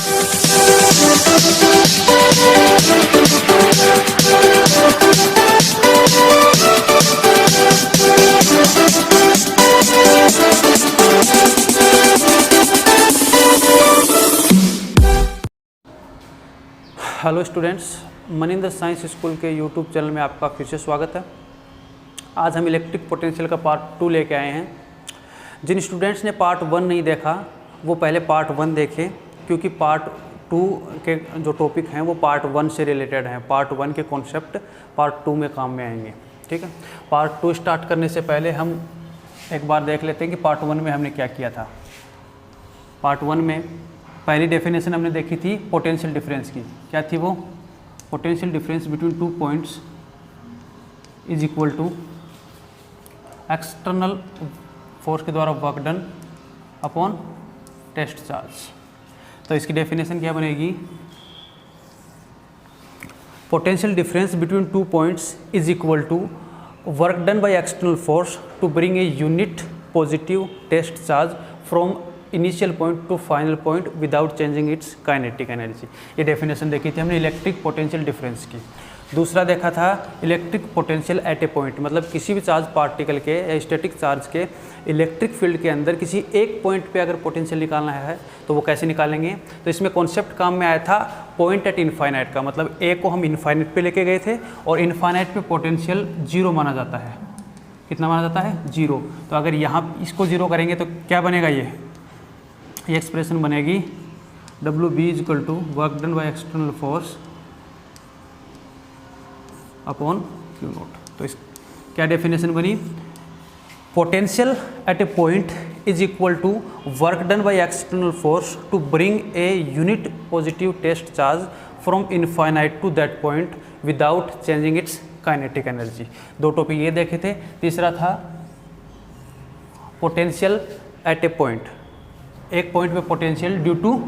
Hello students, Maninder science school के YouTube channel में आपका फिर से स्वागत है। आज हम इलेक्ट्रिक पोटेंशियल का पार्ट 2 लेके आए हैं। जिन स्टूडेंट्स ने पार्ट 1 नहीं देखा वो पहले पार्ट 1 देखें, क्योंकि पार्ट 2 के जो टॉपिक हैं वो पार्ट 1 से रिलेटेड हैं। पार्ट 1 के कॉन्सेप्ट पार्ट 2 में काम में आएंगे। ठीक है, पार्ट 2 स्टार्ट करने से पहले हम एक बार देख लेते हैं कि पार्ट 1 में हमने क्या किया था। पार्ट 1 में पहली डेफिनेशन हमने देखी थी पोटेंशियल डिफरेंस की। क्या थी वो? Potential difference between 2 points is equal to external force के द्वारा work done upon test charge. तो इसकी डेफिनेशन क्या बनेगी? Potential difference between 2 points is equal to work done by external force to bring a unit positive test charge from initial point to final point without changing its kinetic energy. ये definition देखी थी हमने electric potential difference की। दूसरा देखा था electric potential at a point, मतलब किसी भी चार्ज पार्टिकल के या स्टैटिक चार्ज के इलेक्ट्रिक फील्ड के अंदर किसी एक पॉइंट पे अगर पोटेंशियल निकालना है तो वो कैसे निकालेंगे। तो इसमें कॉन्सेप्ट काम में आया था पॉइंट एट इनफाइनाइट का, मतलब ए को हम इनफाइनाइट पे लेके गए थे और इनफाइनाइट पे पोटेंशियल 0 माना जाता है। कितना माना जाता है? 0। तो अगर यहाँ इसको 0 करेंगे तो क्या बनेगा? ये एक्सप्रेशन बनेगी WB equal to work done by external force upon Q naught. तो इस क्या डेफिनेशन बनी? Potential at a point is equal to work done by external force to bring a unit positive test charge from infinite to that point without changing its kinetic energy. 2 topic ये देखे थे। तीसरा था potential at a point, एक point पे potential due to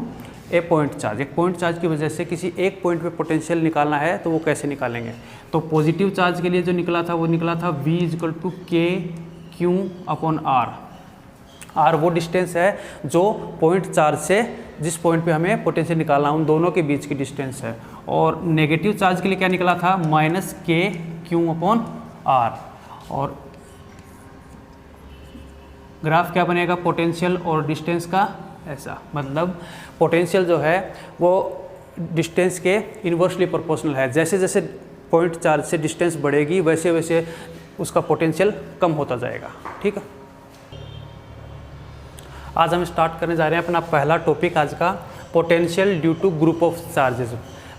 a point charge. एक point charge की वजह से किसी एक पॉइंट पे पोटेंशियल निकालना है तो वो कैसे निकालेंगे। तो पॉजिटिव चार्ज के लिए जो निकला था वो निकला था V equal to K Q upon are. Are वो डिस्टेंस है जो पॉइंट चार्ज से जिस पॉइंट पे हमें पोटेंशियल निकालना है उन दोनों के बीच की डिस्टेंस है। और नेगेटिव चार्ज के लिए क्या निकला था? माइनस के क्यू अपॉन आर। और ग्राफ क्या बनेगा पोटेंशियल और डिस्टेंस का? ऐसा, मतलब पोटेंशियल जो है वो डिस्टेंस के इन्वर्सली प्रोपोर्शनल है। जैसे जैसे पॉइंट चार्ज से डिस्टेंस बढ़ेगी वैसे वैसे उसका पोटेंशियल कम होता जाएगा। ठीक है, आज हम स्टार्ट करने जा रहे हैं अपना पहला टॉपिक आज का, potential due to group of charges.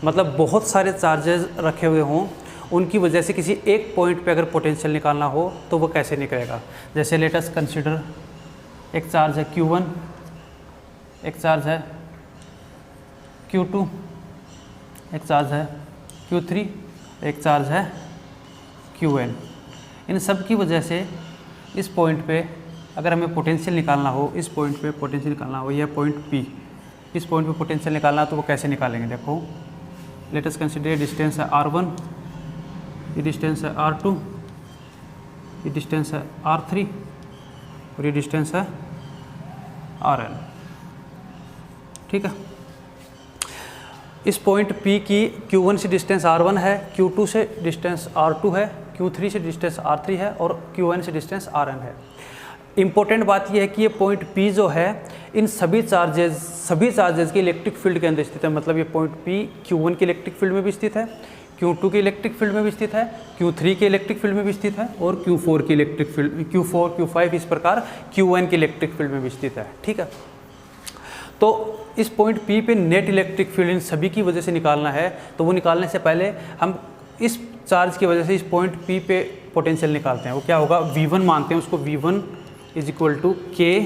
मतलब बहुत सारे चार्जेस रखे हुए हों, उनकी वजह से किसी एक पॉइंट पे अगर पोटेंशियल निकालना हो तो वो कैसे निकलेगा। जैसे लेट अस कंसीडर एक चार्ज है Q1, एक चार्ज है Q2, एक चार्ज है Q3, एक चार्ज है Qn। इन सब की वजह से इस पॉइंट पे अगर हमें पोटेंशियल निकालना हो, इस पॉइंट पे पोटेंशियल निकालना हो, यह पॉइंट P, इस पॉइंट पे पोटेंशियल निकालना हो तो वो कैसे निकालेंगे। देखो लेट अस कंसीडर डिस्टेंस है R1, ये डिस्टेंस है R2, ये डिस्टेंस है R3 और ये डिस्टेंस है Rn। ठीक है, इस पॉइंट P की Q1 से डिस्टेंस R1 है, Q2 से डिस्टेंस R2 है, Q3 से डिस्टेंस R3 है और Qn से डिस्टेंस Rn है। इम्पोर्टेंट बात यह है कि ये पॉइंट P जो है इन सभी चार्जेस के इलेक्ट्रिक फील्ड के अंदर स्थित है। मतलब ये पॉइंट P Q1 के इलेक्ट्रिक फील्ड में भी स्थित है, Q2 के इलेक्ट्रिक फील्ड में भी स्थित है, Q3 के इलेक्ट्रिक फील्ड में भी स्थित है और Q4 की इलेक्ट्रिक फील्ड, Q4, Q5 इस प्रकार Qn के इलेक्ट्रिक फील्ड में भी स्थित है। ठीक है, तो इस पॉइंट P पे नेट इलेक्ट्रिक फील्ड इन सभी की वजह से निकालना है। तो वो निकालने से पहले हम इस चार्ज की वजह से इस पॉइंट P पे पोटेंशियल निकालते हैं। वो क्या होगा? V1 मानते हैं उसको, V1 इज इक्वल टू के,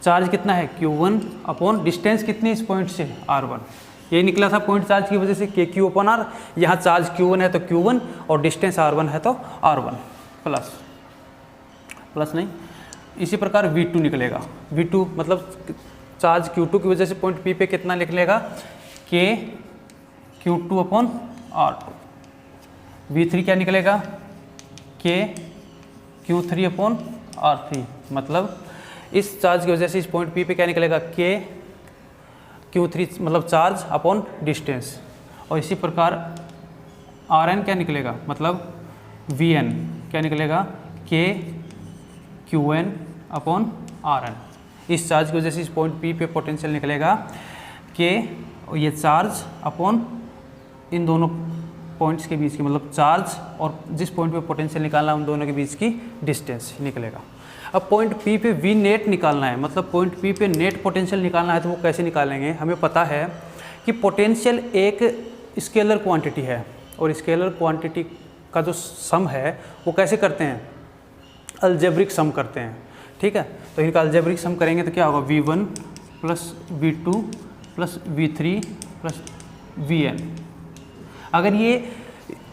चार्ज कितना है Q1 अपॉन डिस्टेंस कितनी इस पॉइंट से R1। ये निकला था पॉइंट चार्ज की वजह से के क्यू अपन आर। यहाँ चार्ज Q1 है तो Q1 और डिस्टेंस R1 है तो R1 प्लस नहीं, इसी प्रकार V2 निकलेगा। V2 मतलब चार्ज Q2 की वजह से पॉइंट P पे कितना निकलेगा? के Q2 अपॉन R2। V3 क्या निकलेगा? के Q3 अपॉन R3। मतलब इस चार्ज की वजह से इस पॉइंट P पे क्या निकलेगा? के Q3 मतलब चार्ज अपॉन डिस्टेंस, और इसी प्रकार Rn क्या निकलेगा, मतलब Vn क्या निकलेगा, K Qn अपॉन Rn। इस चार्ज की वजह से इस पॉइंट P पे पोटेंशियल निकलेगा K, और ये चार्ज अपॉन इन दोनों पॉइंट्स के बीच की, मतलब चार्ज और जिस पॉइंट पे पोटेंशियल निकालना है उन दोनों के बीच की डिस्टेंस निकलेगा। अब पॉइंट P पे V नेट निकालना है, मतलब पॉइंट P पे नेट पोटेंशियल निकालना है, तो वो कैसे निकालेंगे। हमें पता है कि पोटेंशियल एक स्केलर क्वांटिटी है, और स्केलर क्वांटिटी का जो सम है वो कैसे करते हैं, अलजेब्रिक सम करते हैं, ठीक है। तो इनका अलजेब्रिक सम करेंगे तो क्या होगा, V1 plus V2 plus V3 plus Vn। अगर ये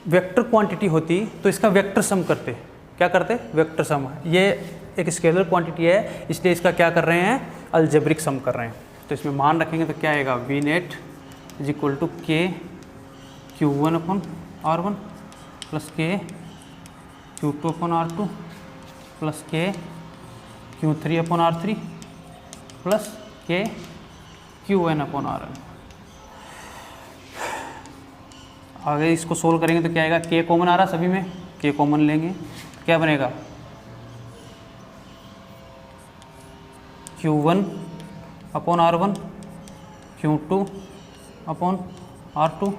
वेक्टर क्वांटिटी होती तो इसका वेक्टर सम करते, क्या करते, वेक्टर सम। ये एक स्केलर क्वांटिटी है, इसलिए इसका क्या कर रहे हैं, अलजेब्रिक सम कर रहे हैं। तो इसमें मान रखेंगे तो क्या आएगा, V net is equal to K Q1 upon R1 plus K Q2 upon R2 plus K Q3 upon R3 plus K Qn upon Rn। आगे इसको सोल्व करेंगे तो क्या आएगा, K कॉमन आ रहा सभी में, K कॉमन लेंगे, क्या बनेगा, Q1 upon R1 Q2 upon R2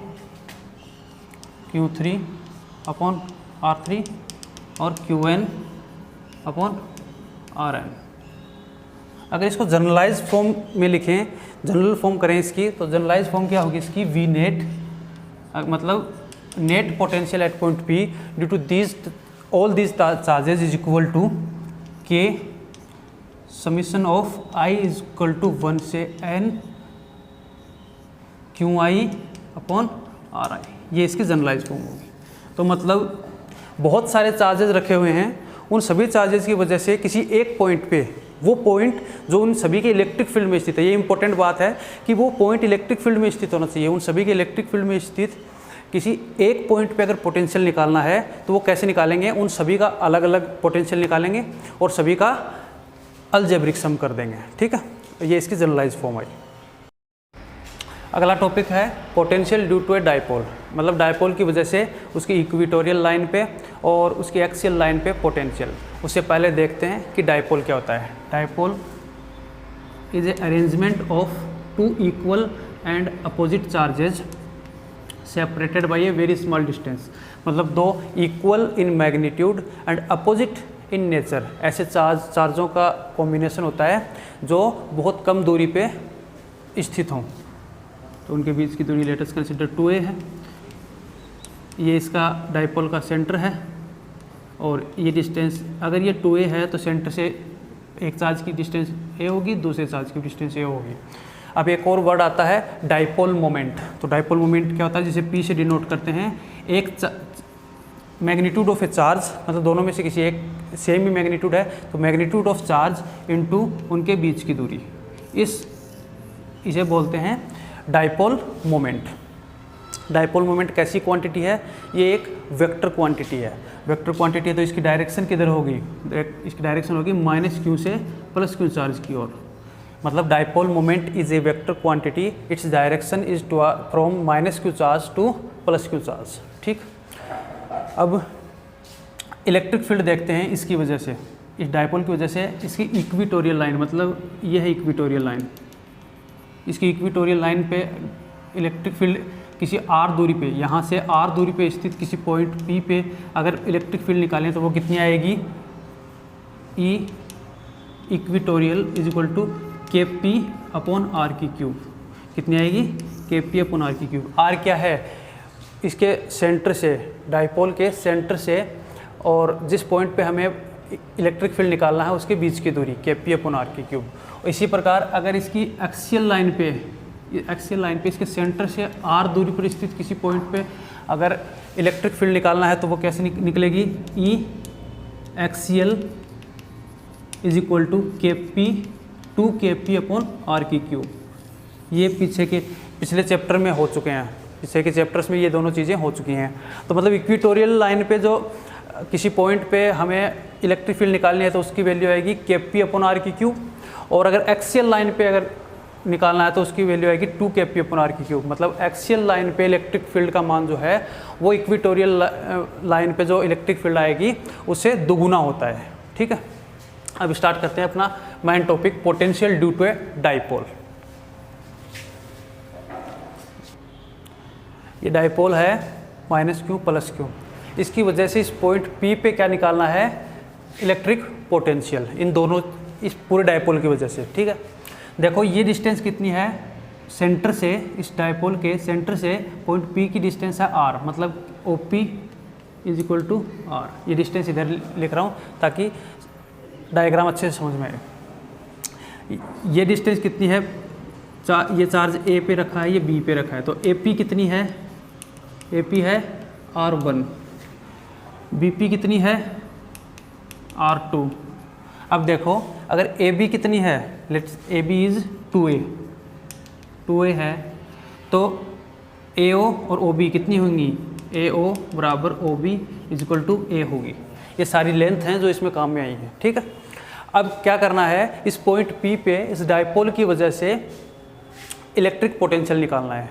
Q3 upon R3 और Qn अपॉन Rn। अगर इसको जनरलाइज फॉर्म में लिखें, जनरल फॉर्म करें इसकी, तो जनरलाइज फॉर्म क्या होगी इसकी, V नेट मतलब net potential at point P due to these all these charges is equal to K summation of I is equal to 1 से N QI अपॉन RI। ये इसकी जनरलाइज फॉर्म होगी। तो मतलब बहुत सारे चार्जेस रखे हुए हैं, उन सभी चार्जेस की वजह से किसी एक पॉइंट पे, वो पॉइंट जो उन सभी के इलेक्ट्रिक फील्ड में स्थित है, ये इंपॉर्टेंट बात है कि वो पॉइंट इलेक्ट्रिक फील्ड में स्थित होना चाहिए। उन सभी के इलेक्ट्रिक फील्ड में स्थित किसी एक पॉइंट पे अगर पोटेंशियल निकालना है तो वो कैसे निकालेंगे, उन सभी का अलग अलग पोटेंशियल निकालेंगे और सभी का अलजेब्रिक सम कर देंगे, ठीक है। ये इसकी जनरलाइज फॉर्म है। अगला टॉपिक है potential due to a dipole, मतलब डायपोल की वजह से उसकी इक्वेटोरियल लाइन पे और उसकी एक्सियल लाइन पे पोटेंशियल। उससे पहले देखते हैं कि डायपोल क्या होता है। Dipole is a arrangement of two equal and opposite charges separated by a very small distance, मतलब दो equal in magnitude and opposite in nature ऐसे चार्जों का कॉम्बिनेशन होता है जो बहुत कम दूरी पे स्थित हों। तो उनके बीच की दूरी लेटेस्ट कंसिडर 2a है। ये इसका डायपोल का सेंटर है, और ये डिस्टेंस अगर ये 2a है तो सेंटर से एक चार्ज की डिस्टेंस a होगी, दूसरे चार्ज की डिस्टेंस a होगी। अब एक और वर्ड आता है डायपोल मोमेंट। तो डायपोल मोमेंट क्या होता है, जिसे P से डिनोट करते हैं, एक मैग्नीट्यूड ऑफ ए चार्ज, मतलब दोनों में से किसी एक सेम ही मैग्नीट्यूड है तो मैग्नीट्यूड ऑफ चार्ज इनटू उनके बीच की दूरी, इसे बोलते हैं डायपोल मोमेंट। डायपोल मोमेंट कैसी क्वांटिटी है, ये एक वेक्टर क्वांटिटी है। वेक्टर क्वांटिटी है तो इसकी डायरेक्शन किधर होगी, इसकी डायरेक्शन होगी -q से +q चार्ज की ओर। मतलब dipole moment is a vector quantity, its direction is from -q charge to +q charge, ठीक। अब इलेक्ट्रिक फील्ड देखते हैं। इसकी वजह से, इस डायपोल की वजह से इसकी इक्वेटोरियल लाइन, मतलब ये है इक्वेटोरियल लाइन, इसकी इक्वेटोरियल लाइन पे इलेक्ट्रिक फील्ड किसी r दूरी पे, यहाँ से r दूरी पे स्थित किसी पॉइंट P पे अगर इलेक्ट्रिक फील्ड निकालें तो वो कितनी आएगी, E equatorial is equal to Kp upon r की क्यूब। कितनी आएगी, Kp अपॉन r की क्यूब। r क्या है, इसके सेंटर से, डायपोल के सेंटर से और जिस पॉइंट पे हमें इलेक्ट्रिक फील्ड निकालना है उसके बीच की दूरी, Kp अपॉन r की क्यूब। इसी प्रकार अगर इसकी एक्सियल लाइन पे इसके सेंटर से r दूरी पर स्थित किसी पॉइंट पे अगर इलेक्ट्रिक फील्ड निकालना है तो वो कैसे निकलेगी, E axial is equal to Kp 2Kp upon r की क्यूब। ये पिछले चैप्टर में हो चुके हैं, पिछले के चैप्टर्स में ये दोनों चीज़ें हो चुकी हैं। तो मतलब इक्वेटोरियल लाइन पे जो किसी पॉइंट पे हमें इलेक्ट्रिक फील्ड निकालनी है तो उसकी वैल्यू आएगी Kp अपॉन r की क्यूब। और अगर एक्सियल लाइन पे अगर निकालना है तो उसकी वैल्यू आएगी 2 kPa/r³। मतलब एक्सियल लाइन पे इलेक्ट्रिक फील्ड का मान जो है वो इक्वेटोरियल लाइन पे जो इलेक्ट्रिक फील्ड आएगी उससे दोगुना होता है। ठीक है, अब स्टार्ट करते हैं अपना main topic, potential due to a dipole. ये डाइपोल है -q + q। इसकी वजह से इस पॉइंट P पे क्या निकालना है, इलेक्ट्रिक पोटेंशियल, इन दोनों, इस पूरे डाइपोल की वजह से। ठीक है, देखो ये डिस्टेंस कितनी है, सेंटर से, इस डाइपोल के सेंटर से पॉइंट P की डिस्टेंस है r, मतलब OP = r। ये डिस्टेंस इधर लिख रहा हूँ ताकि डायग्राम अच्छे से समझ में आए। ये डिस्टेंस कितनी है, ये चार्ज A पे रखा है, ये B पे रखा है, तो AP कितनी है, AP है r1, BP कितनी है r2। अब देखो अगर AB कितनी है, लेट्स AB इज़ 2A है, तो AO और OB कितनी होंगी, AO = OB = A होगी। ये सारी लेंथ हैं जो इसमें काम में आई हैं। ठीक है, अब क्या करना है, इस पॉइंट P पे इस डाइपोल की वजह से इलेक्ट्रिक पोटेंशियल निकालना है।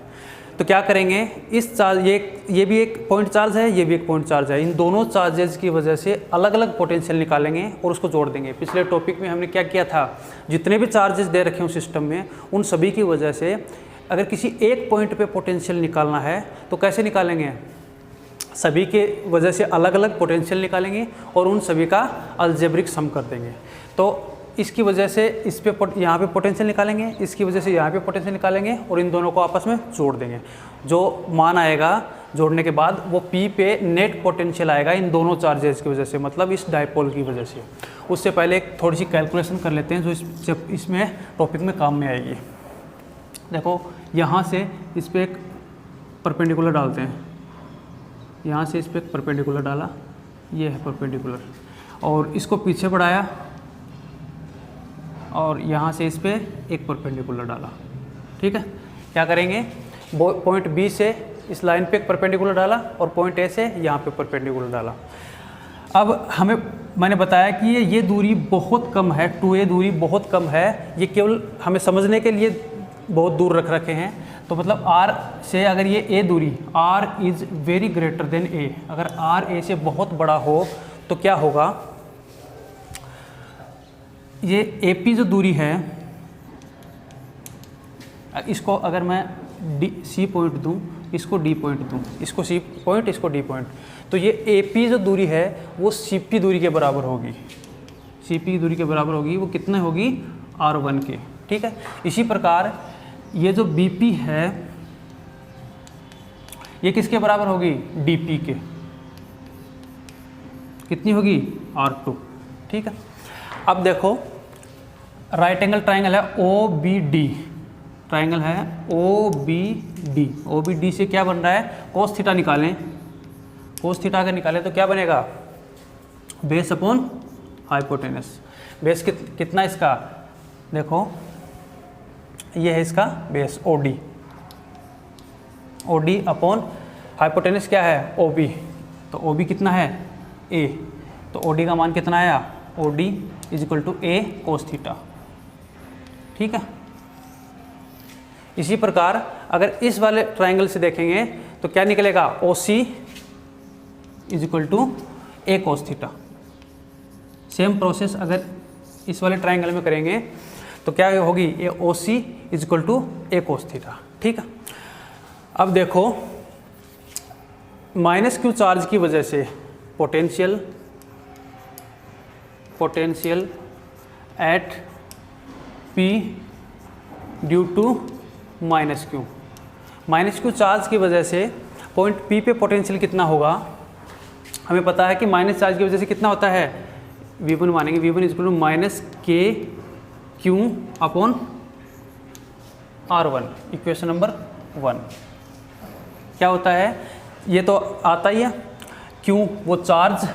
तो क्या करेंगे, इस चार्ज, ये भी एक पॉइंट चार्ज है, ये भी एक पॉइंट चार्ज है, इन दोनों चार्जेस की वजह से अलग अलग पोटेंशियल निकालेंगे और उसको जोड़ देंगे। पिछले टॉपिक में हमने क्या किया था, जितने भी चार्जेस दे रखे हों सिस्टम में, उन सभी की वजह से अगर किसी एक पॉइंट पे पोटेंशियल निकालना है तो कैसे निकालेंगे, सभी के वजह से अलग अलग पोटेंशियल निकालेंगे और उन सभी का अलजेब्रिक सम कर देंगे। तो इसकी वजह से इस पे यहाँ पे पोटेंशियल निकालेंगे, इसकी वजह से यहाँ पे पोटेंशियल निकालेंगे और इन दोनों को आपस में जोड़ देंगे। जो मान आएगा जोड़ने के बाद वो P पे नेट पोटेंशियल आएगा इन दोनों चार्जेस की वजह से, मतलब इस डाइपोल की वजह से। उससे पहले एक थोड़ी सी कैलकुलेशन कर लेते हैं जो इसमें टॉपिक में काम में आएगी। देखो यहाँ से इस पर एक परपेंडिकुलर डालते हैं, यहाँ से इस पर एक परपेंडिकुलर डाला, ये है परपेंडिकुलर, और इसको पीछे बढ़ाया और यहाँ से इस पर एक परपेंडिकुलर डाला। ठीक है, क्या करेंगे, पॉइंट B से इस लाइन पे एक परपेंडिकुलर डाला और पॉइंट A से यहाँ पे परपेंडिकुलर डाला। अब मैंने बताया कि ये दूरी बहुत कम है, 2A दूरी बहुत कम है, ये केवल हमें समझने के लिए बहुत दूर रख रखे हैं। तो मतलब R से अगर ये A दूरी, R is very greater than A, अगर R A से बहुत बड़ा हो तो क्या होगा, ये AP जो दूरी है, इसको अगर मैं C पॉइंट दूँ, इसको D पॉइंट दूँ, इसको C पॉइंट, इसको D पॉइंट, तो ये AP जो दूरी है वो CP दूरी के बराबर होगी, CP दूरी के बराबर होगी। वो कितने होगी, R1 के। ठीक है, इसी प्रकार ये जो BP है ये किसके बराबर होगी, DP के, कितनी होगी, R2। ठीक है, अब देखो राइट एंगल ट्राइंगल है OBD, ट्राइंगल है OBD से क्या बन रहा है, cos थीटा निकालें, cos थीटा अगर निकालें तो क्या बनेगा, बेस अपॉन हाइपोटेनस। बेस कितना इसका, देखो ये है इसका बेस OD अपॉन हाइपोटेनस क्या है, OB, तो OB कितना है, A, तो OD का मान कितना आया, OD = A cos थीटा। ठीक है, इसी प्रकार अगर इस वाले ट्राइंगल से देखेंगे तो क्या निकलेगा, OC = A cos theta. Same process अगर इस वाले ट्राइंगल में करेंगे तो क्या होगी, ये OC = A cos थीटा। ठीक है, अब देखो -q चार्ज की वजह से potential at P due to -q charge की वजह से पॉइंट P पे पोटेंशियल कितना होगा, हमें पता है कि माइनस चार्ज की वजह से कितना होता है, V1 मानेंगे, V1 = -KQ/R1, इक्वेशन नंबर 1। क्या होता है, ये तो आता ही है, Q वो चार्ज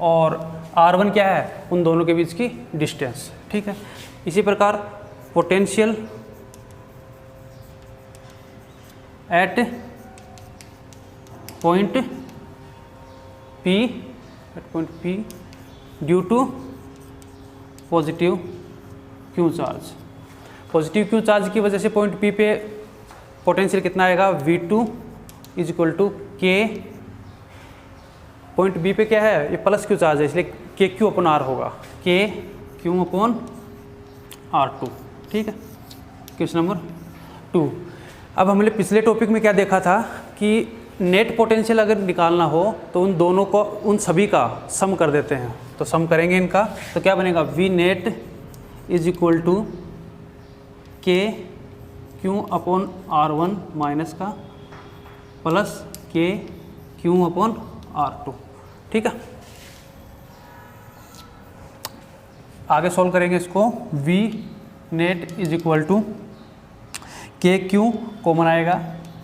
और R1 क्या है, उन दोनों के बीच की डिस्टेंस। ठीक है, इसी प्रकार potential at point P due to positive Q charge. Positive Q charge की वजह से पॉइंट पी पे पोटेंशियल कितना आएगा, V2 इज इक्वल टू के, पॉइंट बी पे क्या है, ये प्लस क्यू चार्ज है इसलिए के क्यू अपन आर होगा, के क्यू अपन R2। ठीक है, क्वेश्चन नंबर 2। अब हमने पिछले टॉपिक में क्या देखा था कि नेट पोटेंशियल अगर निकालना हो तो उन दोनों को, उन सभी का सम कर देते हैं। तो सम करेंगे इनका तो क्या बनेगा, V net is equal to K Q upon R1 minus का plus K Q upon R2। ठीक है, आगे सॉल्व करेंगे इसको। V net is equal to K Q common आएगा,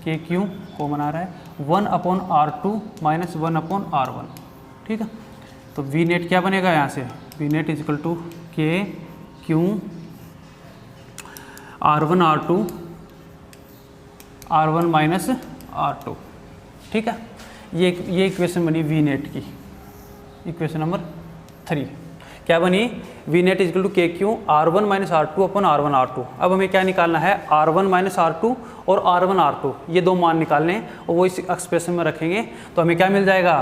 के क्यू कॉमन आ रहा है, 1 upon R2 minus 1 upon R1। ठीक है, तो वी नेट क्या बनेगा यहाँ से, V net is equal to K Q R1 R1 minus R2। ठीक है, ये इक्वेशन बनी वी नेट की, इक्वेशन नंबर 3 क्या बनी, V net is equal to K Q R1 minus R2 upon R1 R2। अब हमें क्या निकालना है, R1 माइनस R2 और R1 R2, ये दो मान निकालने हैं और वो इस एक्सप्रेशन में रखेंगे तो हमें क्या मिल जाएगा,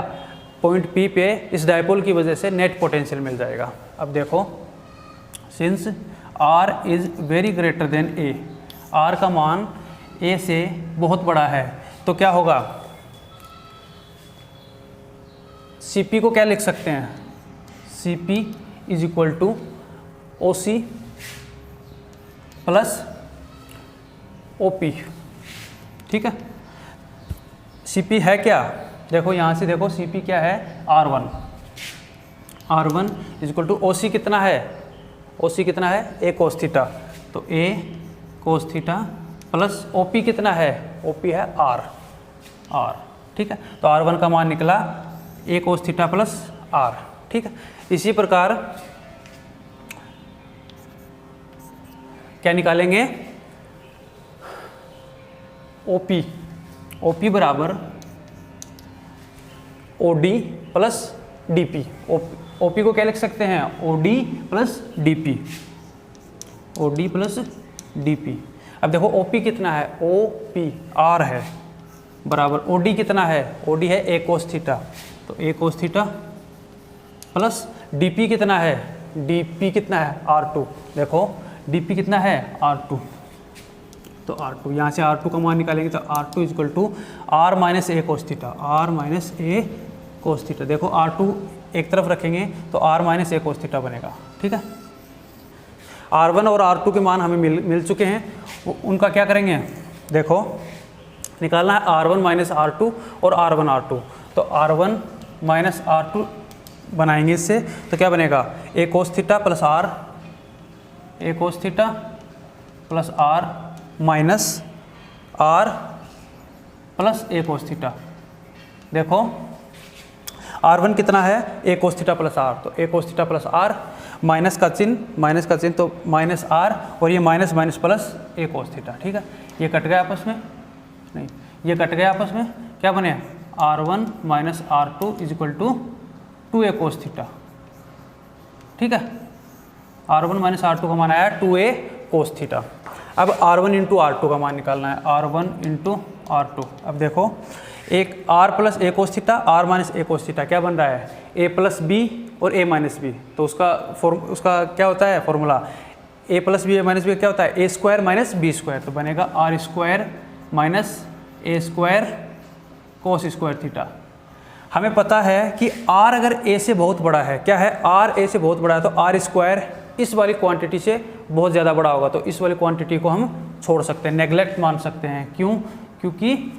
पॉइंट P पे इस डायपोल की वजह से नेट पोटेंशियल मिल जाएगा। अब देखो, since R is very greater than A, R का मान A से बहुत बड़ा है तो क्या होगा, CP को क्या लिख सकते हैं, CP is equal to OC plus OP। ठीक है, CP है क्या, देखो यहाँ से देखो CP क्या है, R1 is equal to OC कितना है, OC कितना है, A cos थीटा, तो A cos theta plus OP कितना है, OP है R। ठीक है, तो R1 का मान निकला A cos theta plus R। ठीक है, इसी प्रकार क्या निकालेंगे, OP बराबर OD प्लस DP। OP को क्या लिख सकते हैं, OD plus DP, OD plus DP। अब देखो OP कितना है, OP R है, बराबर OD कितना है, OD है A cos थीटा, तो A cos theta plus DP कितना है, DP कितना है R2, देखो DP कितना है R2, तो R2 यहाँ से R2 का मान निकालेंगे तो R2 is equal to R minus A cos theta, R minus A cos theta. देखो R2 एक तरफ रखेंगे तो R minus A cos theta बनेगा। ठीक है, R1 और R2 के मान हमें मिल चुके हैं, उनका क्या करेंगे, देखो निकालना है R1 माइनस R2 और R1 R2, तो R1 माइनस R2 बनाएंगे इससे तो क्या बनेगा, A cos theta plus R, A cos theta plus R minus R plus A cos theta. देखो R1 कितना है, A cos theta plus R, तो A cos theta plus R, minus का चिन्ह तो माइनस R, और ये minus minus plus A cos theta. ठीक है, ये कट गया आपस में, नहीं ये कट गया आपस में, क्या बने R1 minus R2 is equal to 2A cos theta. ठीक है, R1 माइनस R2 का मान आया 2A cos थीटा। अब R1 इंटू R2 का मान निकालना है, R1 इंटू R2। अब देखो एक R plus A cos theta, R minus A cos theta क्या बन रहा है, A प्लस B और A माइनस B, तो उसका क्या होता है formula, A plus B A minus B क्या होता है, A square minus B square, तो बनेगा R square minus A square cos square theta. हमें पता है कि R अगर A से बहुत बड़ा है, क्या है R A से बहुत बड़ा है, तो R स्क्वायर इस वाली क्वांटिटी से बहुत ज़्यादा बड़ा होगा, तो इस वाली क्वांटिटी को हम छोड़ सकते हैं, नेगलेक्ट मान सकते हैं। क्यों, क्योंकि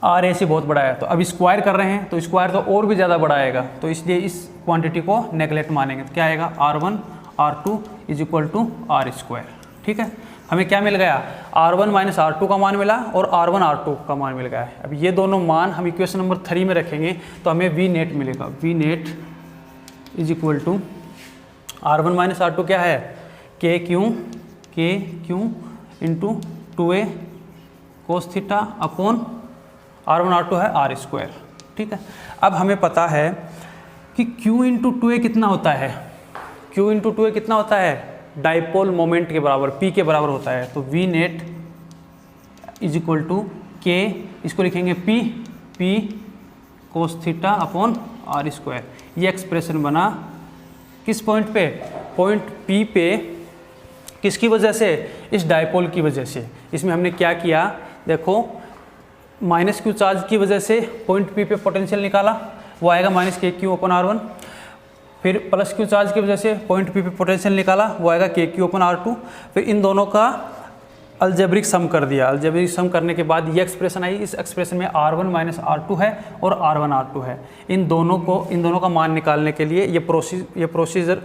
R A से बहुत बड़ा है, तो अब स्क्वायर कर रहे हैं तो स्क्वायर तो और भी ज़्यादा बड़ा आएगा, तो इसलिए इस क्वांटिटी को नेगलेक्ट मानेंगे, तो क्या आएगा R1 R2 is equal to R square. ठीक है, हमें क्या मिल गया, R1 माइनस R2 का मान मिला और R1 R2 का मान मिल गया है। अब ये दोनों मान हम इक्वेशन नंबर 3 में रखेंगे तो हमें वी नेट मिलेगा, V net is equal to R1 minus R2 क्या है, K Q into 2A cos theta upon R1 R2 है R स्क्वायर। ठीक है, अब हमें पता है कि Q इंटू 2A कितना होता है, Q इंटू 2A कितना होता है, डाइपोल मोमेंट के बराबर, P के बराबर होता है। तो V net is equal to K, इसको लिखेंगे P cos theta upon R square. ये एक्सप्रेशन बना किस पॉइंट पे, पॉइंट P पे, किसकी वजह से, इस डाइपोल की वजह से। इसमें हमने क्या किया, देखो माइनस क्यू चार्ज की वजह से पॉइंट P पे पोटेंशियल निकाला, वो आएगा माइनस के क्यू अपन R1। फिर प्लस क्यू चार्ज की वजह से पॉइंट P पे पोटेंशियल निकाला, वो आएगा के क्यू अपन R2। फिर इन दोनों का अलजेब्रिक सम कर दिया। अलजेब्रिक सम करने के बाद ये एक्सप्रेशन आई। इस एक्सप्रेशन में R1 माइनस R2 है और R1 R2 है। इन दोनों का मान निकालने के लिए ये प्रोसीजर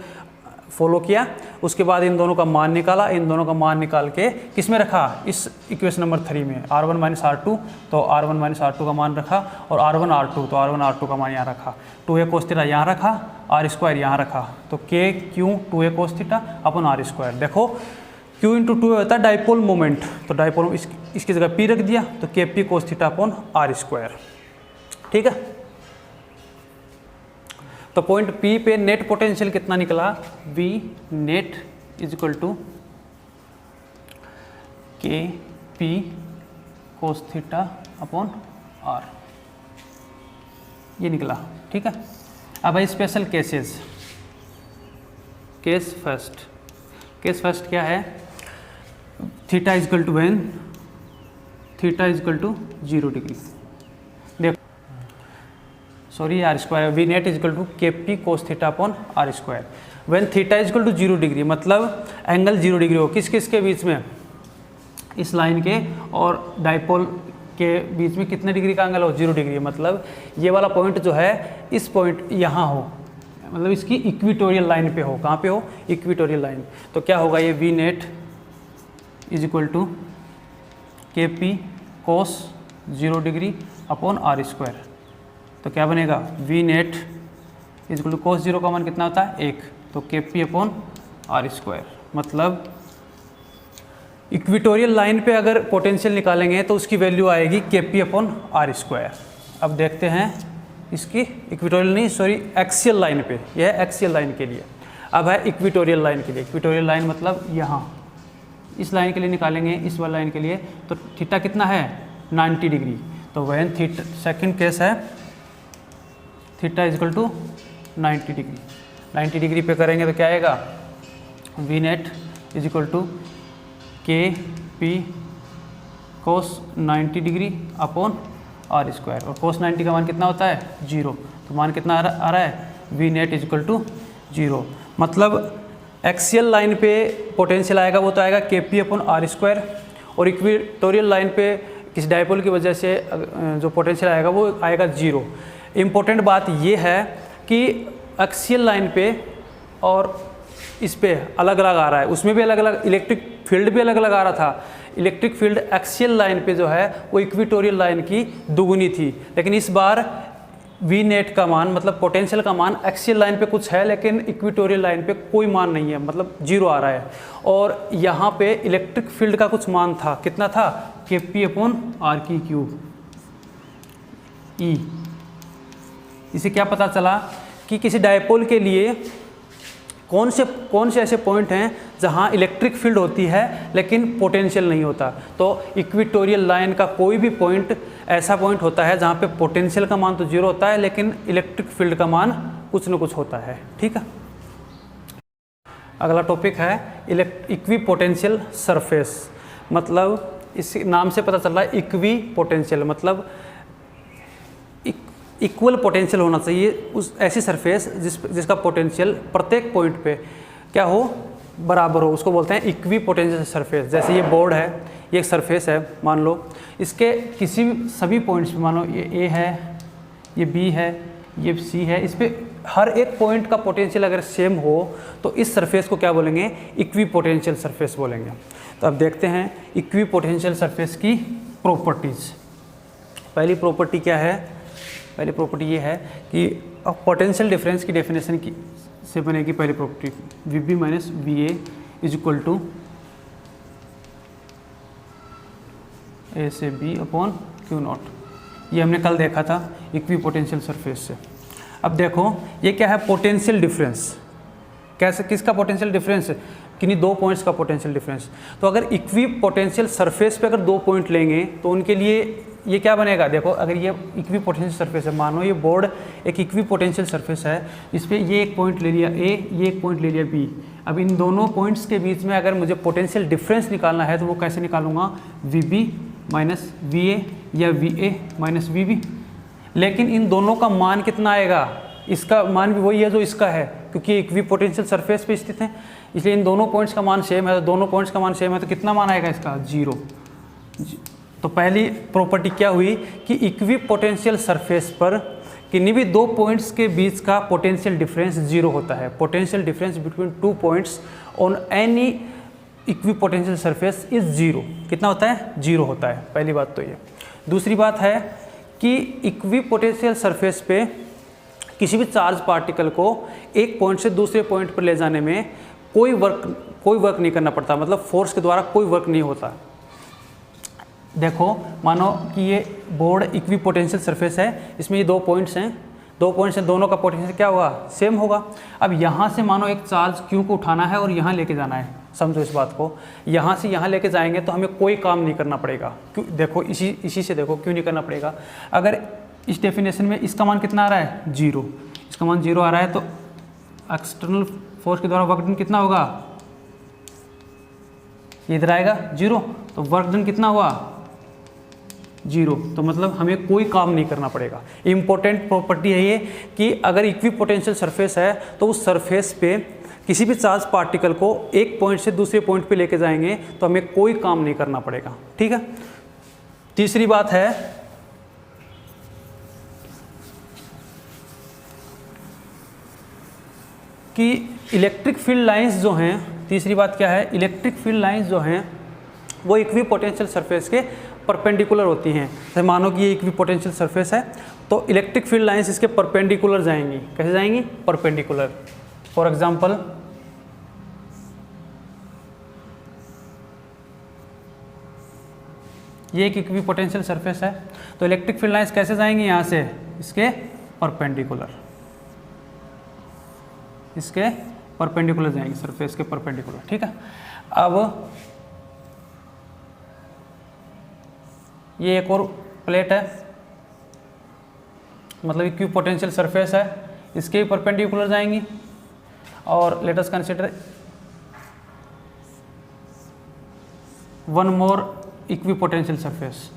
फॉलो किया। उसके बाद इन दोनों का मान निकाला। इन दोनों का मान निकाल के किस में रखा, इस इक्वेशन नंबर 3 में, R1 माइनस R2, तो R1 माइनस R2 का मान रखा, और R1 R2, तो R1 R2 का मान यहाँ रखा। 2a cos थीटा यहाँ रखा, R स्क्वायर यहाँ रखा, तो K Q 2a cos theta upon R square. देखो Q इंटू 2 होता है डाइपोल मोमेंट, तो डाइपोल इसकी जगह P रख दिया, तो KP cos theta upon R square. ठीक है, तो पॉइंट P पे नेट पोटेंशियल कितना निकला, V net is equal to KP cos theta upon R, ये निकला। ठीक है, अब है स्पेशल केसेस। केस फर्स्ट क्या है, theta is equal to when theta is equal to 0 degree. देखो sorry, R square, V net is equal to KP cos theta upon R square. When theta is equal to 0 degree, मतलब angle 0 degree हो, किस किस के बीच में, इस line के और डाइपोल के बीच में कितने डिग्री का एंगल हो, 0 डिग्री। मतलब ये वाला पॉइंट जो है, इस पॉइंट यहाँ हो, मतलब इसकी इक्विटोरियल लाइन पे हो। कहाँ पे हो, इक्विटोरियल लाइन। तो क्या होगा, ये V net is equal to KP cos 0 degree upon R square. तो क्या बनेगा, V net is equal to cos 0 का मान कितना होता है, 1, तो KP अपॉन R स्क्वायर। मतलब इक्विटोरियल लाइन पे अगर पोटेंशियल निकालेंगे तो उसकी वैल्यू आएगी KP अपॉन R स्क्वायर। अब देखते हैं इसकी इक्विटोरियल नहीं, सॉरी एक्सियल लाइन पे, यह है एक्सियल लाइन के लिए। अब है इक्विटोरियल लाइन के लिए। इक्विटोरियल लाइन मतलब यहाँ, इस लाइन के लिए निकालेंगे, इस वाला लाइन के लिए, तो थीटा कितना है, 90 डिग्री। तो व्हेन थीटा, सेकंड केस है, theta is equal to 90 degree. 90 degree पे करेंगे तो क्या आएगा, V net is equal to KP cos 90 degree upon R square. और cos 90 का मान कितना होता है, 0, तो मान कितना आ रहा है, V net is equal to 0। मतलब एक्सियल लाइन पे पोटेंशियल आएगा, वो तो आएगा KP अपॉन R स्क्वायर, और इक्विटोरियल लाइन पे किसी डाइपोल की वजह से जो पोटेंशियल आएगा वो आएगा 0। इम्पोर्टेंट बात ये है कि एक्सियल लाइन पे और इस पे अलग अलग आ रहा है, उसमें भी अलग अलग, इलेक्ट्रिक फील्ड भी अलग अलग आ रहा था। इलेक्ट्रिक फील्ड एक्सियल लाइन पे जो है वो इक्विटोरियल लाइन की दुगुनी थी, लेकिन इस बार वी नेट का मान, मतलब पोटेंशियल का मान एक्सियल लाइन पे कुछ है, लेकिन इक्विटोरियल लाइन पे कोई मान नहीं है, मतलब 0 आ रहा है। और यहाँ पे इलेक्ट्रिक फील्ड का कुछ मान था, कितना था, KP अपॉन R की क्यूब E। इसे क्या पता चला कि किसी डाइपोल के लिए कौन से ऐसे पॉइंट हैं जहां इलेक्ट्रिक फील्ड होती है लेकिन पोटेंशियल नहीं होता। तो इक्विटोरियल लाइन का कोई भी पॉइंट ऐसा पॉइंट होता है जहां पे पोटेंशियल का मान तो 0 होता है, लेकिन इलेक्ट्रिक फील्ड का मान कुछ न कुछ होता है। ठीक है, अगला टॉपिक है इक्वी पोटेंशियल सरफेस। मतलब इस नाम से पता चल रहा है इक्वी पोटेंशियल, मतलब इक्वल पोटेंशियल होना चाहिए उस ऐसी सरफेस जिसका पोटेंशियल प्रत्येक पॉइंट पे क्या हो, बराबर हो, उसको बोलते हैं इक्वी पोटेंशियल सरफेस। जैसे ये बोर्ड है, ये एक सरफेस है, मान लो इसके किसी सभी पॉइंट्स पे, मान लो ये A है, ये B है, ये C है, इस पे हर एक पॉइंट का पोटेंशियल अगर सेम हो तो इस सरफेस को क्या बोलेंगे, इक्वी पोटेंशियल सरफेस बोलेंगे। तो अब देखते हैं इक्वी पोटेंशियल सरफेस की प्रॉपर्टीज़। पहली प्रॉपर्टी क्या है, पहली प्रॉपर्टी ये है कि पोटेंशियल डिफरेंस की डेफिनेशन की से बनेगी पहली प्रॉपर्टी, VB माइनस VA is equal to A से B अपॉन Q0। ये हमने कल देखा था इक्वी पोटेंशियल सरफेस से। अब देखो ये क्या है, पोटेंशियल डिफरेंस। कैसे, किसका पोटेंशियल डिफरेंस, किन्हीं दो पॉइंट्स का पोटेंशियल डिफरेंस। तो अगर इक्वी पोटेंशियल सरफेस पे अगर दो पॉइंट लेंगे तो उनके लिए ये क्या बनेगा, देखो अगर ये इक्वी पोटेंशियल सरफेस है, मानो ये बोर्ड एक इक्वी पोटेंशियल सरफेस है, इस पर ये एक पॉइंट ले लिया A, ये एक पॉइंट ले लिया B। अब इन दोनों पॉइंट्स के बीच में अगर मुझे पोटेंशियल डिफरेंस निकालना है तो वो कैसे निकालूंगा, VB माइनस VA या VA माइनस VB। लेकिन इन दोनों का मान कितना आएगा, इसका मान भी वही है जो इसका है, क्योंकि इक्वी पोटेंशियल सरफेस पे स्थित है, इसलिए इन दोनों पॉइंट्स का मान सेम है। तो दोनों पॉइंट्स का मान सेम है तो कितना मान आएगा इसका, 0। तो पहली प्रॉपर्टी क्या हुई कि इक्वी पोटेंशियल सरफेस पर किन्हीं भी दो पॉइंट्स के बीच का पोटेंशियल डिफरेंस 0 होता है। Potential difference between two points on any equi potential surface is 0। कितना होता है, 0 होता है। पहली बात तो ये। दूसरी बात है कि इक्वी पोटेंशियल सरफेस पे किसी भी चार्ज पार्टिकल को एक पॉइंट से दूसरे पॉइंट पर ले जाने में कोई वर्क नहीं करना पड़ता, मतलब फोर्स के द्वारा कोई वर्क नहीं होता। देखो मानो कि ये बोर्ड इक्वी पोटेंशियल सरफेस है, इसमें ये दो पॉइंट्स हैं, दोनों का पोटेंशियल क्या होगा, सेम होगा। अब यहाँ से मानो एक चार्ज Q को उठाना है और यहाँ लेके जाना है, समझो इस बात को। यहाँ से यहाँ लेके जाएंगे तो हमें कोई काम नहीं करना पड़ेगा। क्यों, देखो इसी से देखो क्यों नहीं करना पड़ेगा। अगर इस डेफिनेशन में इसका मान कितना आ रहा है, 0, इसका मान 0 आ रहा है, तो एक्सटर्नल फोर्स के द्वारा वर्क डन कितना होगा, ये इधर आएगा 0, तो वर्क डन कितना हुआ, 0। तो मतलब हमें कोई काम नहीं करना पड़ेगा। इंपॉर्टेंट प्रॉपर्टी है ये कि अगर इक्वी पोटेंशियल सरफेस है तो उस सरफेस पे किसी भी चार्ज पार्टिकल को एक पॉइंट से दूसरे पॉइंट पे लेके जाएंगे तो हमें कोई काम नहीं करना पड़ेगा, ठीक है। तीसरी बात है कि इलेक्ट्रिक फील्ड लाइंस जो हैं, तीसरी बात क्या है, इलेक्ट्रिक फील्ड लाइंस जो हैं वो इक्वी पोटेंशियल सरफेस के परपेंडिकुलर होती हैं। जैसे मानो कि ये इक्वी पोटेंशियल सरफेस है तो इलेक्ट्रिक फील्ड लाइंस इसके परपेंडिकुलर जाएंगी। कैसे जाएंगी, परपेंडिकुलर। फॉर एग्जांपल ये एक इक्वी पोटेंशियल सरफेस है तो इलेक्ट्रिक फील्ड लाइंस कैसे जाएंगी, यहाँ से इसके परपेंडिकुलर, इसके परपेंडिकुलर जाएंगे, सरफेस के परपेंडिकुलर, ठीक है। अब ये एक और प्लेट है, मतलब इक्वी पोटेंशियल सरफेस है, इसके भी परपेंडिकुलर जाएंगी। और let us consider one more equi potential surface,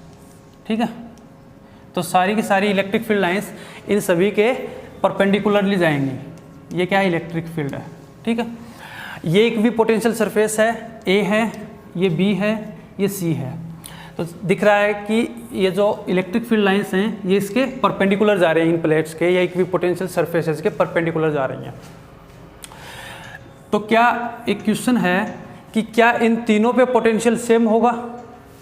ठीक है। तो सारी की सारी इलेक्ट्रिक फील्ड लाइंस इन सभी के परपेंडिकुलरली जाएंगी। ये क्या है, इलेक्ट्रिक फील्ड है, ठीक है। ये इक्वी पोटेंशियल सरफेस है, A है, ये B है, ये C है। तो दिख रहा है कि ये जो इलेक्ट्रिक फील्ड लाइंस हैं ये इसके परपेंडिकुलर जा रहे हैं, इन प्लेट्स के या इक्वी पोटेंशियल सरफेसेस के परपेंडिकुलर जा रही हैं। तो क्या एक क्वेश्चन है कि क्या इन तीनों पे पोटेंशियल सेम होगा,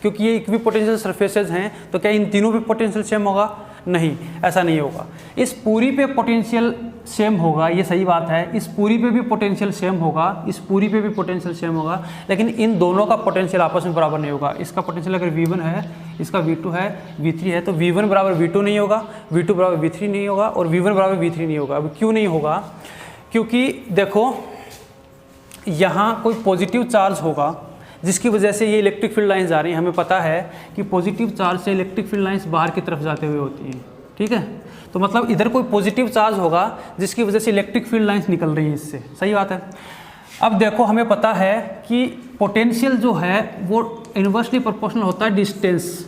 क्योंकि ये इक्वी पोटेंशियल सरफेसेस हैं तो क्या इन तीनों पे पोटेंशियल सेम होगा, नहीं, ऐसा नहीं होगा। इस पूरी पे पोटेंशियल सेम होगा, ये सही बात है, इस पूरी पे भी पोटेंशियल सेम होगा, इस पूरी पे भी पोटेंशियल सेम होगा, लेकिन इन दोनों का पोटेंशियल आपस में बराबर नहीं होगा। इसका पोटेंशियल अगर V1 है, इसका V2 है, V3 है, तो V1 बराबर V2 नहीं होगा, V2 बराबर V3 नहीं होगा और V1 बराबर V3 नहीं होगा। अब क्यों नहीं होगा, क्योंकि देखो यहाँ कोई पॉजिटिव चार्ज होगा जिसकी वजह से ये इलेक्ट्रिक फील्ड लाइंस आ रही हैं। हमें पता है कि पॉजिटिव चार्ज से इलेक्ट्रिक फील्ड लाइंस बाहर की तरफ जाते हुए होती हैं, ठीक है। तो मतलब इधर कोई पॉजिटिव चार्ज होगा जिसकी वजह से इलेक्ट्रिक फील्ड लाइंस निकल रही है इससे, सही बात है। अब देखो हमें पता है कि पोटेंशियल जो है वो इन्वर्सली प्रोपोर्शनल होता है डिस्टेंस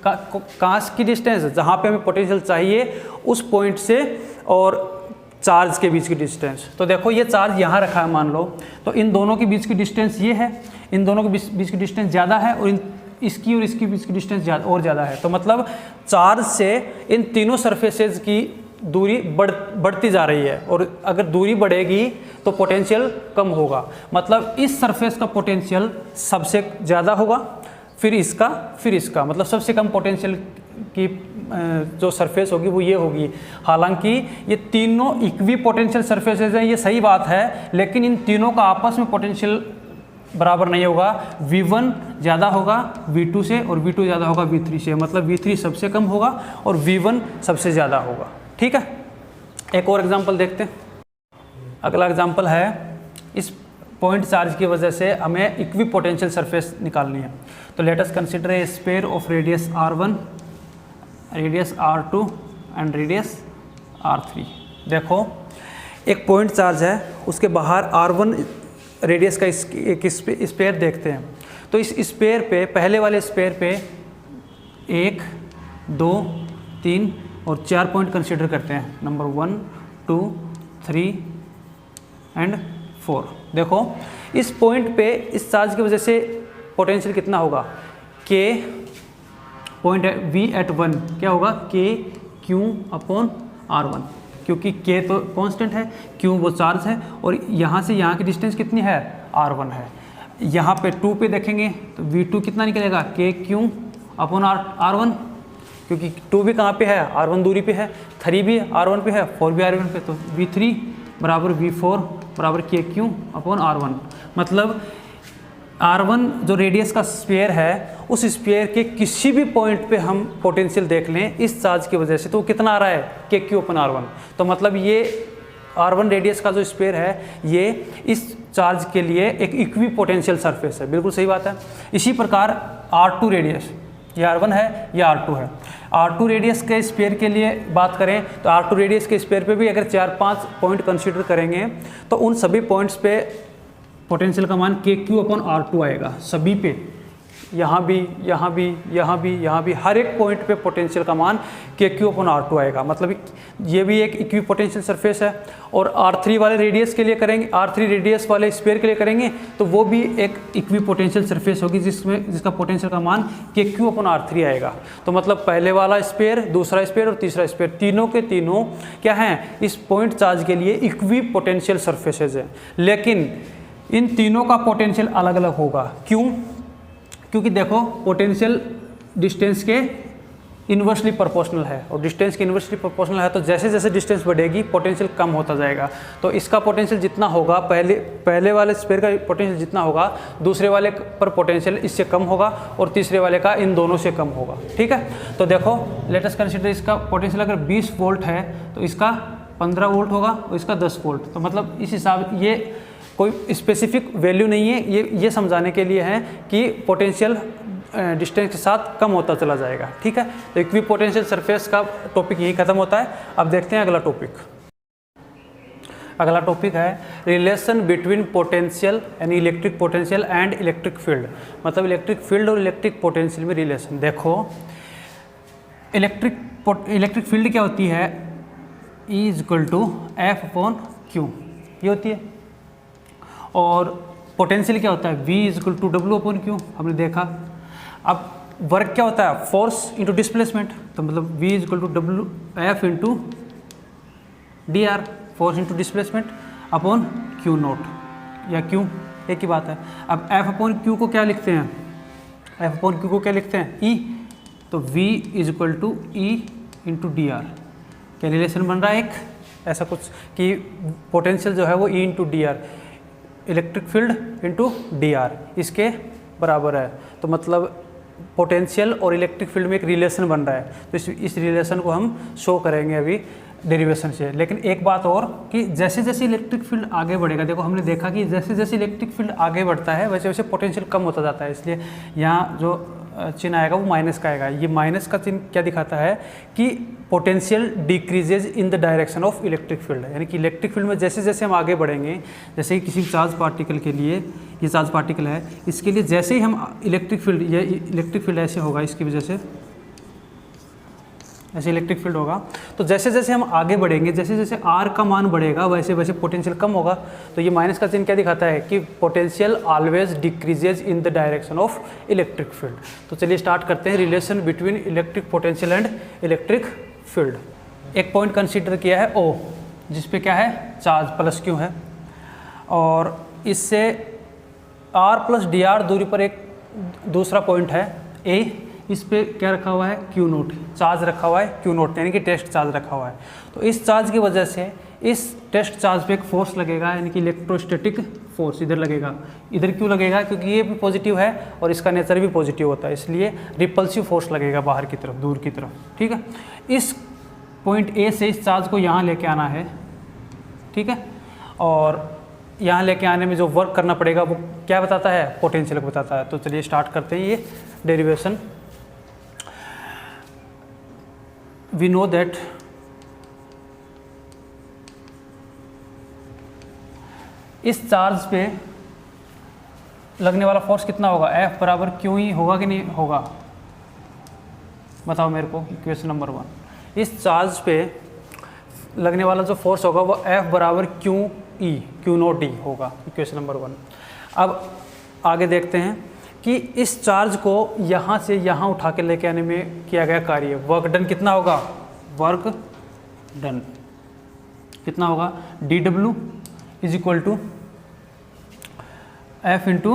कहाँ की डिस्टेंस, जहाँ पे हमें पोटेंशियल चाहिए उस पॉइंट से और चार्ज के बीच की डिस्टेंस। तो देखो ये चार्ज यहाँ रखा है मान लो, तो इन दोनों के बीच की डिस्टेंस ये है, इन दोनों के बीच की डिस्टेंस ज़्यादा है और इसकी और इसकी बीच की डिस्टेंस ज़्यादा है। तो मतलब चार्ज से इन तीनों सरफेसेज की दूरी बढ़ती जा रही है और अगर दूरी बढ़ेगी तो पोटेंशियल कम होगा। मतलब इस सरफेस का पोटेंशियल सबसे ज़्यादा होगा, फिर इसका, मतलब सबसे कम पोटेंशियल की जो सरफेस होगी वो ये होगी। हालांकि ये तीनों इक्वी पोटेंशियल सरफेसेज हैं, ये सही बात है, लेकिन इन तीनों का आपस में पोटेंशियल बराबर नहीं होगा। V1 ज़्यादा होगा V2 से और V2 ज़्यादा होगा V3 से, मतलब V3 सबसे कम होगा और V1 सबसे ज़्यादा होगा, ठीक है। एक और एग्जांपल देखते हैं। अगला एग्जांपल है, इस पॉइंट चार्ज की वजह से हमें इक्वी पोटेंशियल सरफेस निकालनी है। तो let us consider a sphere of radius r1, radius r2 and radius r3। देखो एक पॉइंट चार्ज है, उसके बाहर r1 रेडियस का एक स्फीयर देखते हैं। तो इस स्फीयर पे, पहले वाले स्फीयर पे 1, 2, 3 और 4 पॉइंट कंसीडर करते हैं, नंबर 1, 2, 3 एंड 4। देखो इस पॉइंट पे इस चार्ज की वजह से पोटेंशियल कितना होगा, k पॉइंट v एट 1 क्या होगा, k q अपॉन r1, क्योंकि k तो कांस्टेंट है, q वो चार्ज है और यहाँ से यहाँ की डिस्टेंस कितनी है, r1 है। यहाँ पे 2 पे देखेंगे तो v2 कितना निकलेगा, k q अपॉन r1, क्योंकि 2 भी कहाँ पे है, r1 दूरी पे है, 3 भी r1 पे है, 4 भी r1 पे, तो v3 बराबर v4 बराबर के क्यू अपॉन r1। मतलब r1 जो रेडियस का स्फीयर है, उस स्फीयर के किसी भी पॉइंट पे हम पोटेंशियल देख लें इस चार्ज की वजह से, तो कितना आ रहा है, के क्यू अपॉन r1। तो मतलब ये r1 रेडियस का जो स्फीयर है, ये इस चार्ज के लिए एक इक्वी पोटेंशियल सरफेस है। बिल्कुल सही बात है। इसी प्रकार r2 रेडियस, ये r1 है, ये r2 है। r2 रेडियस के स्फीयर के लिए बात करें तो r2 रेडियस के स्फीयर पे भी अगर 4-5 पॉइंट कंसीडर करेंगे तो उन सभी पॉइंट्स पे पोटेंशियल का मान के क्यू अपॉन r2 आएगा, सभी पे, यहाँ भी, यहाँ भी, यहाँ भी, यहाँ भी, हर एक पॉइंट पे पोटेंशियल का मान के क्यू अपॉन r2 आएगा। मतलब ये भी एक इक्वी पोटेंशियल सरफेस है। और r3 वाले रेडियस के लिए करेंगे, r3 रेडियस वाले स्फीयर के लिए करेंगे तो वो भी एक इक्वी पोटेंशियल सरफेस होगी जिसका पोटेंशियल का मान के क्यू अपॉन r3 आएगा। तो मतलब पहले वाला स्फीयर, दूसरा स्फीयर और तीसरा स्फीयर, तीनों के तीनों क्या हैं, इस पॉइंट चार्ज के लिए इक्वी पोटेंशियल सरफेसेज हैं। लेकिन इन तीनों का पोटेंशियल अलग अलग होगा। क्यों? क्योंकि देखो पोटेंशियल डिस्टेंस के इन्वर्सली प्रोपोर्शनल है, और डिस्टेंस के इन्वर्सली प्रोपोर्शनल है तो जैसे जैसे डिस्टेंस बढ़ेगी पोटेंशियल कम होता जाएगा। तो इसका पोटेंशियल जितना होगा, पहले वाले स्फीयर का पोटेंशियल जितना होगा, दूसरे वाले पर पोटेंशियल इससे कम होगा और तीसरे वाले का इन दोनों से कम होगा। ठीक है, तो देखो लेट अस कंसीडर इसका पोटेंशियल अगर 20 वोल्ट है तो इसका 15 वोल्ट होगा और इसका 10 वोल्ट। तो मतलब इस हिसाब, ये कोई स्पेसिफिक वैल्यू नहीं है, ये समझाने के लिए है कि पोटेंशियल डिस्टेंस के साथ कम होता चला जाएगा। ठीक है, तो इक्वी पोटेंशियल सरफेस का टॉपिक यही खत्म होता है। अब देखते हैं अगला टॉपिक। अगला टॉपिक है रिलेशन बिटवीन पोटेंशियल यानी electric potential and electric field. मतलब इलेक्ट्रिक फील्ड और इलेक्ट्रिक पोटेंशियल में रिलेशन। देखो इलेक्ट्रिक फील्ड क्या होती है, E equal to F upon Q, ये होती है। और पोटेंशियल क्या होता है, V equal to W upon Q, हमने देखा। अब वर्क क्या होता है, फोर्स इंटू डिस्प्लेसमेंट, तो मतलब V equal to W F into D R, force into displacement upon Q naught या क्यू, एक ही बात है। अब एफ अपॉन क्यू को क्या लिखते हैं, एफ अपॉन क्यू को क्या लिखते हैं, E, तो V equal to E into D r. क्या रिलेशन बन रहा है एक ऐसा कुछ कि पोटेंशियल जो है वो E into D R, electric field into D R, इसके बराबर है। तो मतलब पोटेंशियल और इलेक्ट्रिक फील्ड में एक रिलेशन बन रहा है। तो इस रिलेशन को हम शो करेंगे अभी डेरिवेशन से। लेकिन एक बात और कि जैसे जैसे इलेक्ट्रिक फील्ड आगे बढ़ेगा, देखो हमने देखा कि जैसे जैसे इलेक्ट्रिक फील्ड आगे बढ़ता है वैसे वैसे पोटेंशियल कम होता जाता है। इसलिए यहाँ जो चिन्ह आएगा वो माइनस का आएगा। ये माइनस का चिन्ह क्या दिखाता है कि potential decreases in the direction of electric field, यानी कि इलेक्ट्रिक फील्ड में जैसे जैसे हम आगे बढ़ेंगे, जैसे कि किसी चार्ज पार्टिकल के लिए, ये चार्ज पार्टिकल है, इसके लिए जैसे ही हम इलेक्ट्रिक फील्ड, ये इलेक्ट्रिक फील्ड ऐसे होगा, इसकी वजह से ऐसे इलेक्ट्रिक फील्ड होगा, तो जैसे जैसे हम आगे बढ़ेंगे, जैसे जैसे आर का मान बढ़ेगा वैसे वैसे पोटेंशियल कम होगा। तो ये माइनस का चिन्ह क्या दिखाता है कि potential always decreases in the direction of electric field. तो चलिए स्टार्ट करते हैं relation between electric potential and electric field. एक पॉइंट कंसीडर किया है O, जिस पे क्या है, चार्ज प्लस क्यू है, और इससे R प्लस डी आर दूरी पर एक दूसरा पॉइंट है A, इस पे क्या रखा हुआ है, क्यू नोट, चार्ज रखा हुआ है क्यू नोट, यानी कि टेस्ट चार्ज रखा हुआ है। तो इस चार्ज की वजह से इस टेस्ट चार्ज पे एक फोर्स लगेगा, यानी कि इलेक्ट्रोस्टैटिक फोर्स इधर लगेगा। इधर क्यों लगेगा, क्योंकि ये भी पॉजिटिव है और इसका नेचर भी पॉजिटिव होता है, इसलिए रिपल्सिव फोर्स लगेगा बाहर की तरफ, दूर की तरफ। ठीक है, इस पॉइंट A से इस चार्ज को यहाँ लेके आना है, ठीक है, और यहाँ लेके आने में जो वर्क करना पड़ेगा वो क्या बताता है, पोटेंशियल को बताता है। तो चलिए स्टार्ट करते हैं ये डेरिवेशन। वी नो दैट इस चार्ज पे लगने वाला फोर्स कितना होगा, F बराबर क्यू ही होगा कि नहीं होगा, बताओ मेरे को। इक्वेशन नंबर 1, इस चार्ज पे लगने वाला जो फोर्स होगा वो F बराबर क्यू नॉट ई होगा, इक्वेशन नंबर 1। अब आगे देखते हैं कि इस चार्ज को यहाँ से यहाँ उठा के लेके आने में किया गया कार्य, वर्क डन कितना होगा, वर्क डन कितना होगा, dW is equal to F into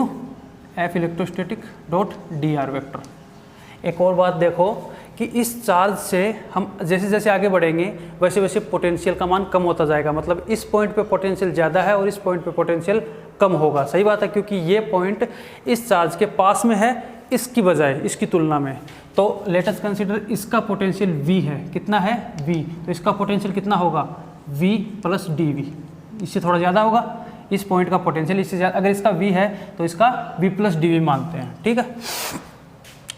F electrostatic dot dr vector. एक और बात देखो कि इस चार्ज से हम जैसे जैसे आगे बढ़ेंगे वैसे वैसे पोटेंशियल का मान कम होता जाएगा, मतलब इस पॉइंट पे पोटेंशियल ज़्यादा है और इस पॉइंट पे पोटेंशियल कम होगा। सही बात है, क्योंकि ये पॉइंट इस चार्ज के पास में है इसकी बजाय, इसकी तुलना में। तो लेट अस कंसीडर इसका पोटेंशियल V है, कितना है V, तो इसका पोटेंशियल कितना होगा V प्लस dV, इससे थोड़ा ज़्यादा होगा इस पॉइंट का पोटेंशियल, इससे ज़्यादा। अगर इसका V है तो इसका V प्लस dV मानते हैं, ठीक है।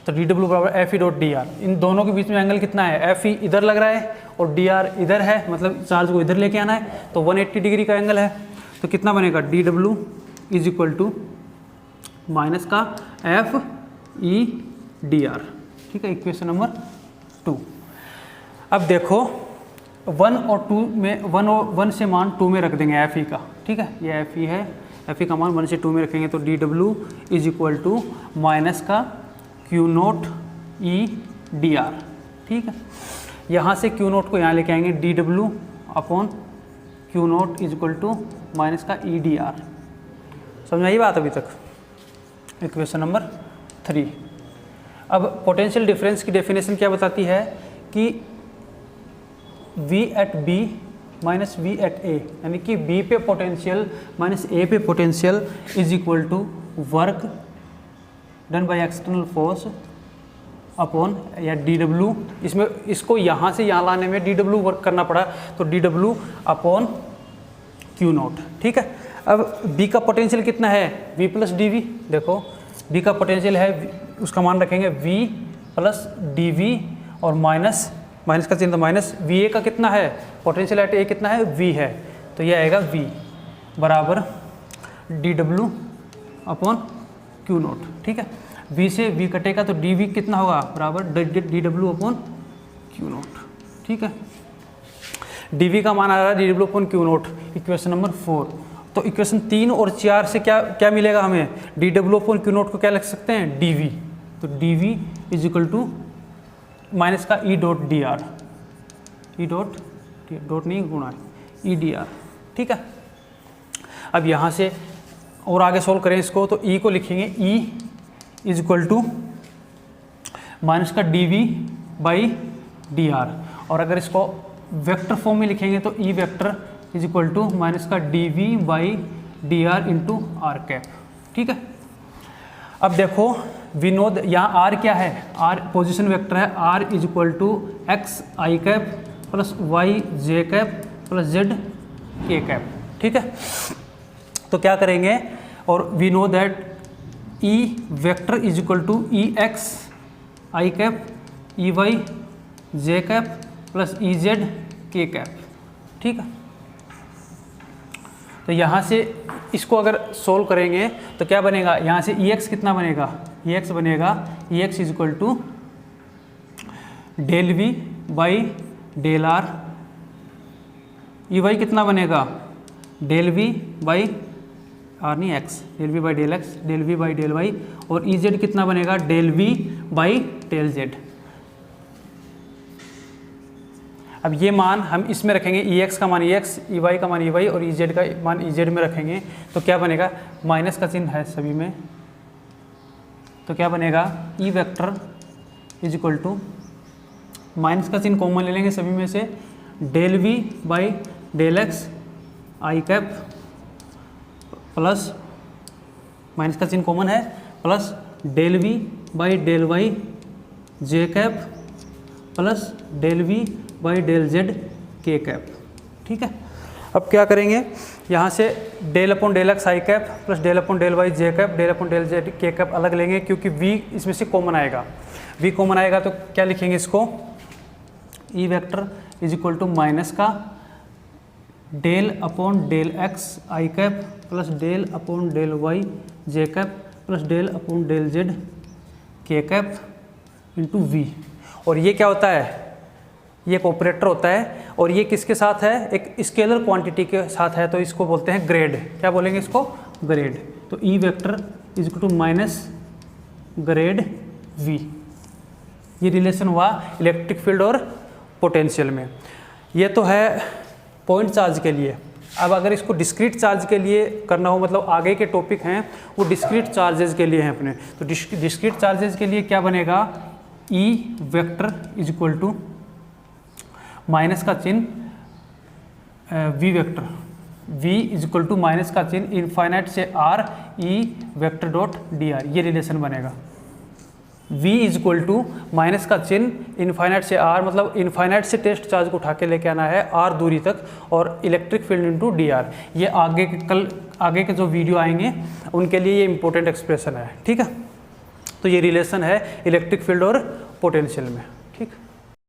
तो dW बराबर F ई डॉट dr, इन दोनों के बीच में एंगल कितना है, F ई इधर लग रहा है और dr इधर है, मतलब चार्ज को इधर लेके आना है, तो 180 डिग्री का एंगल है। तो कितना बनेगा, dW is equal to minus का F ई dr, ठीक है, इक्वेशन नंबर 2। अब देखो 1 और 2 में 1 से मान 2 में रख देंगे F ई का, ठीक है, ये F ई है, F ई का मान 1 से 2 में रखेंगे तो dW is equal to minus का Q नोट ई dr, ठीक है। यहाँ से Q नोट को यहाँ लेके आएंगे, dW upon Q naught is equal to minus का ई dr। समझ में आई बात अभी तक, इक्वेशन नंबर 3। अब पोटेंशियल डिफरेंस की डेफिनेशन क्या बताती है कि V at B minus V at A, यानी कि B पे पोटेंशियल माइनस A पे potential is equal to work done by external force upon या dW। इसमें इसको यहाँ से यहाँ लाने में dW वर्क करना पड़ा, तो dW अपॉन Q नोट, ठीक है। अब B का पोटेंशियल कितना है, V प्लस dV। देखो B का पोटेंशियल है, उसका मान रखेंगे V प्लस dV और माइनस का चिन्ह माइनस, VA का कितना है, पोटेंशियल एट A कितना है, V है, तो ये आएगा V बराबर dW अपॉन Q नोट, ठीक है। V से V कटेगा तो dV कितना होगा, बराबर dW अपॉन Q नोट, ठीक है। dV का मान आ रहा है dW upon Q note, equation number 4। तो इक्वेशन 3 और 4 से क्या मिलेगा हमें, dW अपॉन Q नोट को क्या लिख सकते हैं, dV। तो dV is equal to minus का E dot dr, E dot नहीं गुणा E dr, ठीक है। अब यहाँ से और आगे सोल्व करें इसको, तो E को लिखेंगे E is equal to minus का dV बाई dr, और अगर इसको वेक्टर फॉर्म में लिखेंगे तो E vector is equal to minus का dV by dr into r cap, ठीक है। अब देखो वी नो यहाँ r क्या है, r पोजीशन वेक्टर है, r is equal to x i cap plus y j cap plus z k cap, ठीक है। तो क्या करेंगे, और we know that E vector is equal to E x I cap E y J cap plus E z के cap, ठीक है। तो यहाँ से इसको अगर सोल्व करेंगे तो क्या बनेगा, यहाँ से ई एक्स कितना बनेगा, ई एक्स बनेगा E X is equal to del V by del R, E Y कितना बनेगा डेल वी बाई आर नहीं X, del V by del X, del V by del Y, और ई जेड कितना बनेगा del V by del Z. अब ये मान हम इसमें रखेंगे, ई एक्स का मान ई एक्स, ई वाई का मान ई वाई और ई जेड का मान ई जेड में रखेंगे, तो क्या बनेगा, माइनस का चिन्ह है सभी में, तो क्या बनेगा E vector is equal to minus का चिन्ह कॉमन ले लेंगे सभी में से, del V by del X I cap plus minus का चिन्ह कॉमन है plus del V by del Y J cap plus del V by del Z के कैप, ठीक है। अब क्या करेंगे, यहाँ से डेल अपॉन डेल एक्स आई cap plus del upon del Y जे cap, del upon del Z के कैप अलग लेंगे, क्योंकि v इसमें से कॉमन आएगा। v कॉमन आएगा तो क्या लिखेंगे इसको, E vector is equal to minus का डेल अपॉन डेल एक्स आई cap plus del upon del Y जे cap plus del upon del Z के कैप इंटू वी। और ये क्या होता है, ये एक ऑपरेटर होता है, और ये किसके साथ है, एक स्केलर क्वांटिटी के साथ है, तो इसको बोलते हैं ग्रेड। क्या बोलेंगे इसको, ग्रेड। तो E vector is equal to minus grad V. ये रिलेशन हुआ इलेक्ट्रिक फील्ड और पोटेंशियल में। ये तो है पॉइंट चार्ज के लिए। अब अगर इसको डिस्क्रीट चार्ज के लिए करना हो, मतलब आगे के टॉपिक हैं वो डिस्क्रीट चार्जेस के लिए हैं अपने, तो डिस्क्रीट चार्जेस के लिए क्या बनेगा, E vector is equal to minus का चिन्ह V vector, v is equal to minus का चिन्ह इनफाइनाइट से r E vector dot d r. ये रिलेशन बनेगा। v is equal to minus का चिन्ह इनफाइनाइट से r, मतलब इनफाइनाइट से टेस्ट चार्ज को उठा के लेके आना है r दूरी तक, और electric field into D r. ये आगे के जो वीडियो आएंगे उनके लिए ये इंपॉर्टेंट एक्सप्रेशन है, ठीक है। तो ये रिलेशन है इलेक्ट्रिक फील्ड और पोटेंशियल में।